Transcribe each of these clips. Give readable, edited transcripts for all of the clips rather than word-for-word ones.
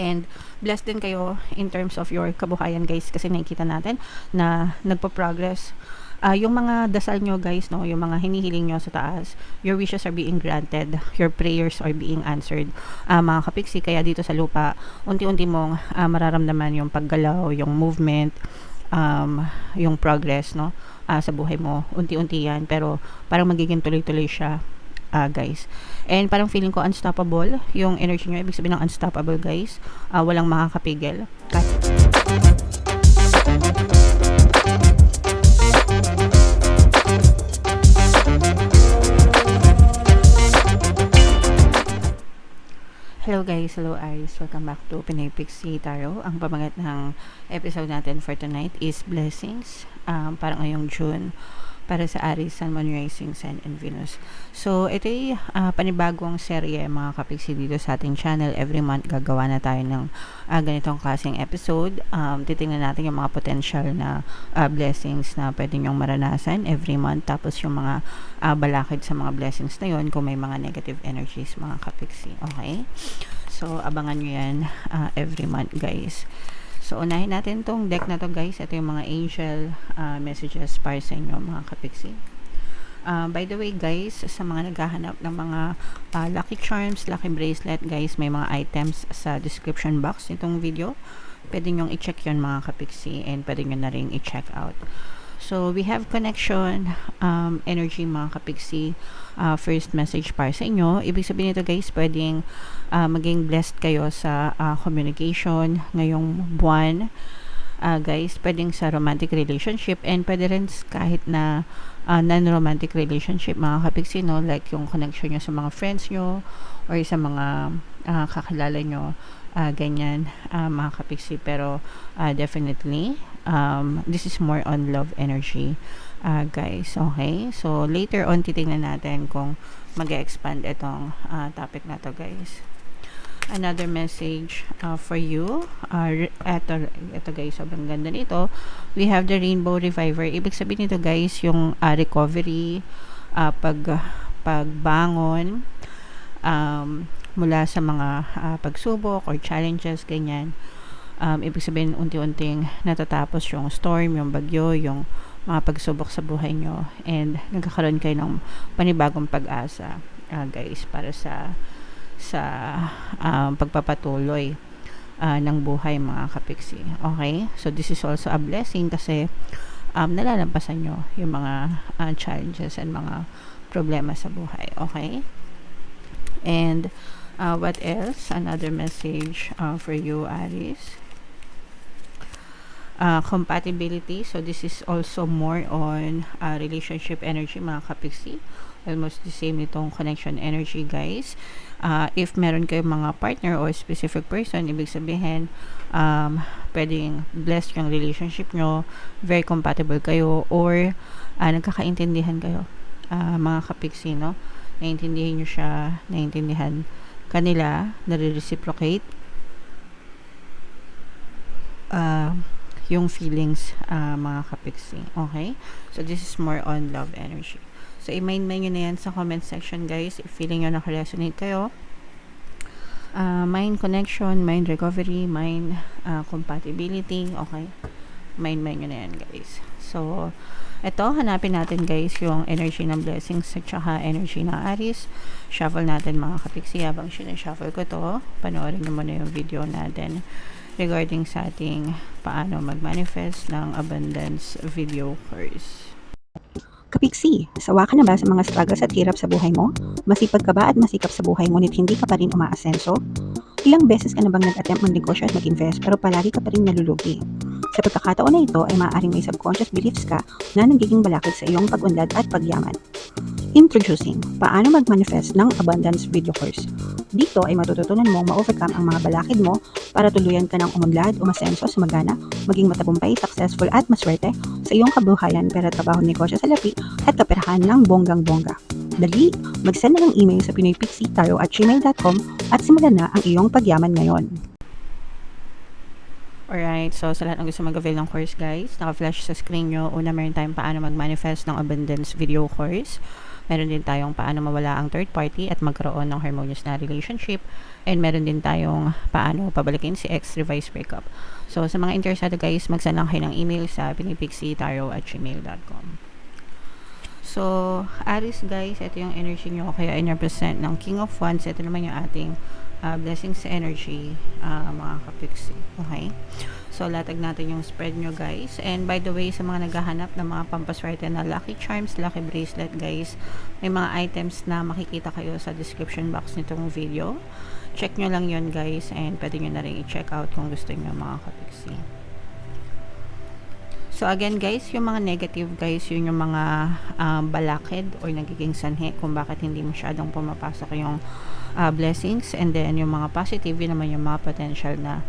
And blessed din kayo in terms of your kabuhayan guys, kasi nakikita natin na nagpo-progress. Yung mga dasal nyo guys, no, yung mga hinihiling nyo sa taas, your wishes are being granted, your prayers are being answered, mga kapiksi. Kaya dito sa lupa, unti-unti mong mararamdaman yung paggalaw, yung movement, yung progress, no, sa buhay mo. Unti-unti yan, pero parang magiging tuloy-tuloy siya, guys. And parang feeling ko unstoppable yung energy nyo. Ibig sabihin ng unstoppable guys, walang makakapigil. Hello guys, hello Aries, welcome back to Pinoy Pixie Tarot. Ang pamagat ng episode natin for tonight is Blessings, parang ngayong June, para sa Aries, Sun, Moon, Rising, Sun, and Venus. So, ito ay panibagong serye mga kapiksi dito sa ating channel. Every month gagawa na tayo ng ganitong klaseng episode. Titingnan natin yung mga potential na blessings na pwede nyong maranasan every month. Tapos yung mga balakid sa mga blessings na yun kung may mga negative energies mga kapiksi. Okay? So, abangan nyo yan every month guys. So, unahin natin tong deck na to guys. Ito yung mga angel messages para sa inyo mga kapiksi. By the way guys, sa mga naghahanap ng mga lucky charms, lucky bracelet guys, may mga items sa description box nitong video. Pwede nyong i-check yun mga kapiksi, and pwede nyo na rin i-check out. So, we have connection energy mga kapiksi. First message para sa inyo. Ibig sabihin nito guys, pwedeng maging blessed kayo sa communication ngayong buwan. Guys, pwedeng sa romantic relationship, and pwede rin kahit na non-romantic relationship mga kapiksi, no? Like yung connection nyo sa mga friends nyo or sa mga kakilala nyo, ganyan mga kapiksi. Pero definitely this is more on love energy guys. Okay, so later on titingnan natin kung mag-expand itong topic na to guys. Another message for you, eto guys, sobrang ganda nito. We have the Rainbow Reviver. Ibig sabihin nito guys, yung recovery, pagbangon mula sa mga pagsubok or challenges, ganyan. Ibig sabihin unti-unting natatapos yung storm, yung bagyo, yung mga pagsubok sa buhay nyo, and nagkakaroon kayo ng panibagong pag-asa guys, para sa pagpapatuloy ng buhay mga kapiksi. Okay, so this is also a blessing kasi nalalampasan nyo yung mga challenges and mga problema sa buhay. Okay, and what else? Another message for you Aries. Compatibility. So this is also more on relationship energy mga kapiksi. Almost the same itong connection energy guys. If meron kayong mga partner or specific person, ibig sabihin pwedeng blessed yung relationship nyo, very compatible kayo, or nagkakaintindihan kayo mga kapiksi, no? Naiintindihan nyo siya, naiintindihan kanila, nare-reciprocate yung feelings mga kapiksi. Okay, so this is more on love energy. So i-mind nyo na yan sa comment section guys if feeling nyo naka-resonate kayo. Mind connection, mind recovery, mind compatibility. Okay, mind nyo na yan guys. So eto, hanapin natin guys yung energy ng blessings at saka energy ng Aries. Shuffle natin mga kapiksi. Habang sinashuffle ko to, panoorin nyo muna yung video natin regarding sa ating paano mag-manifest ng abundance video course. Kapiksi, sawa ka na ba sa mga struggles at hirap sa buhay mo? Masipag ka ba at masikap sa buhay ngunit hindi ka pa rin umaasenso? Ilang beses ka na bang nag-attempt mag-negosyo at mag-invest pero palagi ka pa rin nalulugi? Sa pagkakataon na ito ay maaaring may subconscious beliefs ka na nagiging balakid sa iyong pag-unlad at pagyaman. Introducing, paano mag-manifest ng abundance video course. Dito ay matututunan mong ma-overcome ang mga balakid mo para tuluyan ka ng umunlad, umasenso, sumagana, maging matagumpay, successful at maswerte sa iyong kabuhayan, pera, trabaho, negosyo, salapi at kaperahan ng bonggang-bongga. Dali, mag-send na ng email sa pinoypixie@gmail.com at simulan na ang iyong pagyaman ngayon. Alright, so sa lahat ng gusto mag-avail ng course guys, naka-flash sa screen nyo. Una, meron tayong paano mag-manifest ng abundance video course. Meron din tayong paano mawala ang third party at magkaroon ng harmonious na relationship. And meron din tayong paano pabalikin si ex revised breakup. So, sa mga interesado guys, mag-send lang kayo ng email sa pinipixietarot@gmail.com. So, Aries guys, ito yung energy nyo kaya in-represent ng King of Wands. Ito naman yung ating blessings energy, mga kapixie. Okay? So, latag natin yung spread nyo guys. And by the way, sa mga naghahanap ng mga pampaswerte na lucky charms, lucky bracelet guys, may mga items na makikita kayo sa description box nitong video. Check nyo lang yun guys, and pwede nyo na rin i-check out kung gusto nyo mga kapixie. So again guys, yung mga negative guys, yun yung mga balakid or nagiging sanhi kung bakit hindi masyadong pumapasok yung blessings. And then yung mga positive, yun naman yung mga potential na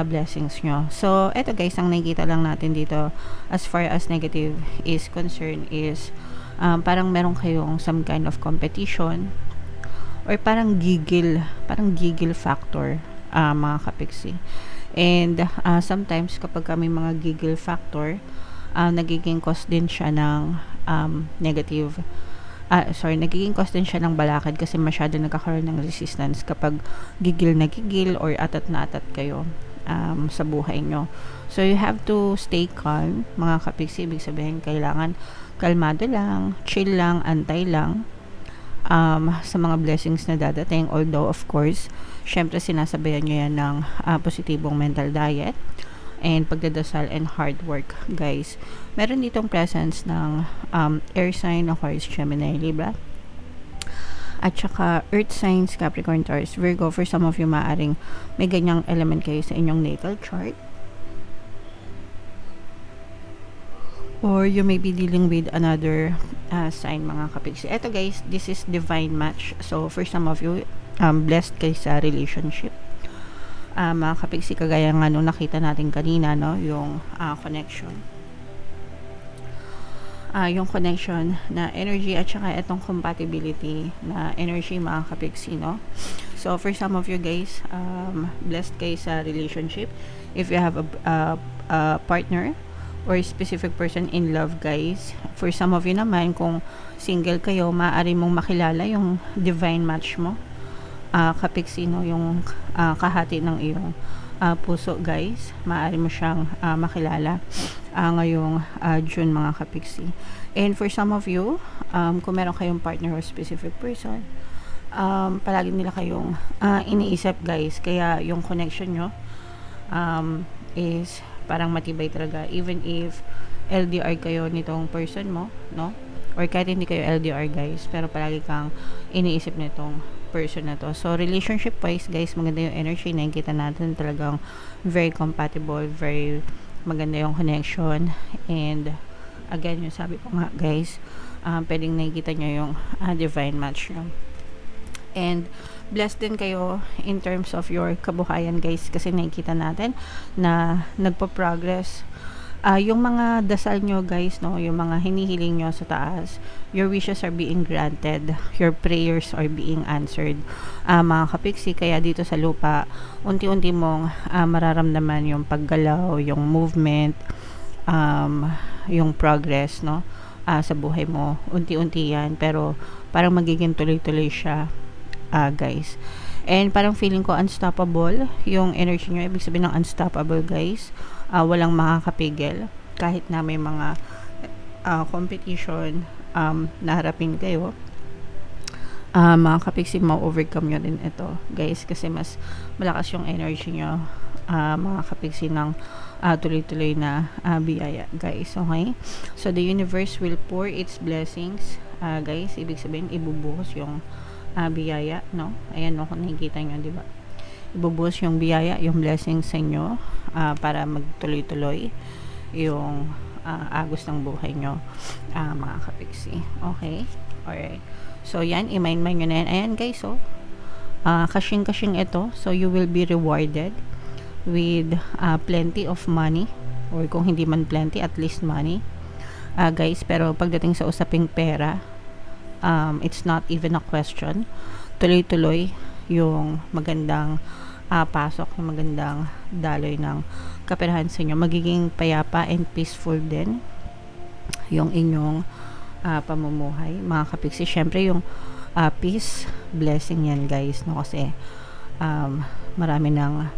blessings nyo. So eto guys, ang nakikita lang natin dito as far as negative is concerned is parang meron kayong some kind of competition or parang giggle factor, mga kapixie. And sometimes kapag may mga giggle factor, nagiging cause din siya ng nagiging cause din siya ng balakid kasi masyado nagkakaroon ng resistance kapag gigil na gigil or atat na atat kayo sa buhay nyo. So you have to stay calm mga kapixie. Ibig sabihin kailangan kalmado lang, chill lang, antay lang sa mga blessings na dadating. Although of course, syempre sinasabayan nyo yan ng positibong mental diet and pagdadasal and hard work guys. Meron ditong presence ng air sign, Aquarius, Gemini, Libra, at saka earth signs, Capricorn, Taurus, Virgo. For some of you, maaring may ganyang element kayo sa inyong natal chart, or you may be dealing with another sign mga kapixie. Eto guys, this is divine match. So for some of you, blessed kayo sa relationship, mga kapixie, kagaya nga nung nakita natin kanina, no, yung connection, yung connection na energy at saka etong compatibility na energy mga kapixie, no. So for some of you guys, blessed kayo sa relationship if you have a partner or specific person in love guys. For some of you naman, kung single kayo, maaari mong makilala yung divine match mo, kapixie, no, yung kahati ng iyong puso guys. Maaari mo siyang makilala ngayong June mga kapixie. And for some of you, kung meron kayong partner or specific person, palagi nila kayong iniisip guys, kaya yung connection nyo is parang matibay talaga, even if LDR kayo nitong person mo, no, or kahit hindi kayo LDR guys, pero palagi kang iniisip nitong person na to. So relationship wise guys, maganda yung energy, nakikita natin talagang very compatible, very maganda yung connection. And again, yung sabi ko nga guys, pwedeng nakikita nyo yung divine match nyo. And blessed din kayo in terms of your kabuhayan guys, kasi nakikita natin na nagpo-progress yung mga dasal nyo guys, no, yung mga hinihiling nyo sa taas, your wishes are being granted, your prayers are being answered, mga kapixie. Kaya dito sa lupa, unti-unti mong mararamdaman yung paggalaw, yung movement, yung progress, no, sa buhay mo. Unti-unti yan, pero parang magiging tuloy-tuloy siya guys. And parang feeling ko unstoppable yung energy nyo. Ibig sabihin ng unstoppable guys, walang makakapigil kahit na may mga competition na harapin kayo. Mga kapixie, ma-overcome nyo din ito guys, kasi mas malakas yung energy nyo, mga kapixie, ng tuloy-tuloy na biyaya guys. Okay, so the universe will pour its blessings guys. Ibig sabihin ibubuhos yung biyaya, no? Ayan, no, kung nakikita nyo, di ba? Ibubuhos yung biyaya, yung blessings sa inyo, para magtuloy-tuloy yung agos ng buhay nyo, mga kapixie. Okay? Alright. So, yan, i-mind-mind nyo na yan. Ayan, guys, so, kashing-kashing ito. So, you will be rewarded with plenty of money, or kung hindi man plenty, at least money. Guys, pero pagdating sa usaping pera, it's not even a question. Tuloy-tuloy yung magandang pasok, yung magandang daloy ng kaperahan sa inyo. Magiging payapa and peaceful din yung inyong pamumuhay, mga kapiksi. Syempre yung peace, blessing yan guys, no? Kasi marami ng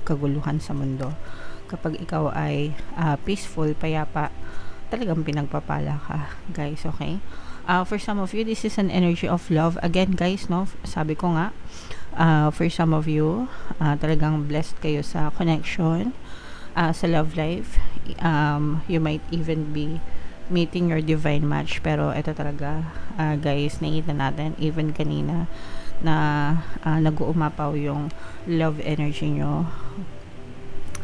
kaguluhan sa mundo. Kapag ikaw ay peaceful, payapa, talagang pinagpapala ka guys, okay? For some of you, this is an energy of love. Again guys, no, sabi ko nga, for some of you, talagang blessed kayo sa connection, sa love life. You might even be meeting your divine match, pero ito talaga guys, nakita natin even kanina na nag-uumapaw yung love energy nyo.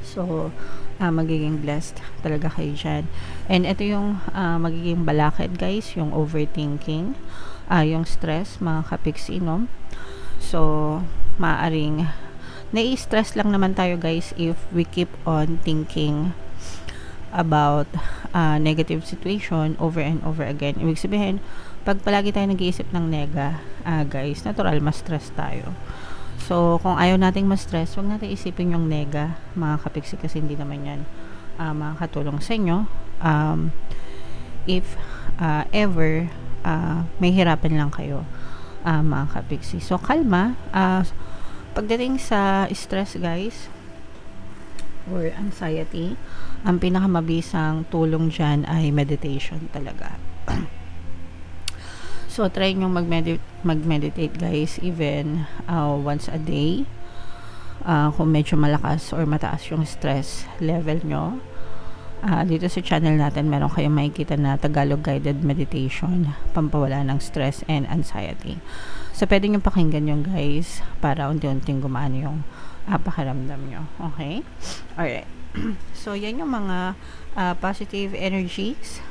So magiging blessed talaga kayo dyan. And ito yung magiging balakid guys, yung overthinking, yung stress, mga kapiksi, no? So maaring nai-stress lang naman tayo guys if we keep on thinking about negative situation over and over again. Ibig sabihin, pag palagi tayo nag-iisip ng nega, guys, natural ma-stress tayo. So, kung ayaw nating ma-stress, huwag natin isipin yung nega, mga kapiksi, kasi hindi naman yan makakatulong sa inyo. If ever may hirapan lang kayo, mga kapiksi. So, kalma. Pagdating sa stress, guys, or anxiety, ang pinakamabisang tulong dyan ay meditation talaga. So, try nyo mag-meditate guys, even once a day. Kung medyo malakas or mataas yung stress level nyo. Dito sa channel natin, meron kayong makikita na Tagalog guided meditation, pampawala ng stress and anxiety. So, pwede nyo pakinggan yung guys, para unti-unting gumaan yung pakiramdam nyo. Okay? Alright. So, yan yung mga positive energies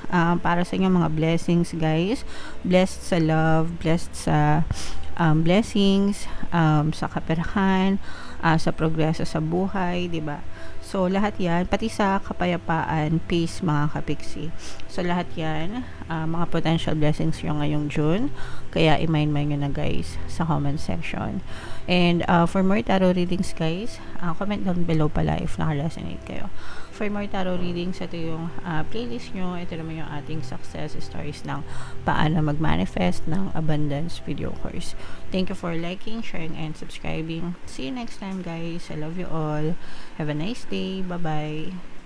para sa inyong mga blessings, guys. Blessed sa love, blessed sa blessings, sa kaperahan, sa progreso sa buhay, diba? So, lahat yan, pati sa kapayapaan, peace, mga kapiksi. So, lahat yan, mga potential blessings yung ngayong June. Kaya, i-mind nyo na guys sa comment section. And, for more tarot readings guys, comment down below pala if naka-resonate kayo. For more tarot readings, ito yung playlist nyo. Ito naman yung ating success stories ng paano mag-manifest ng abundance video course. Thank you for liking, sharing, and subscribing. See you next time guys. I love you all. Have a nice day. Bye-bye.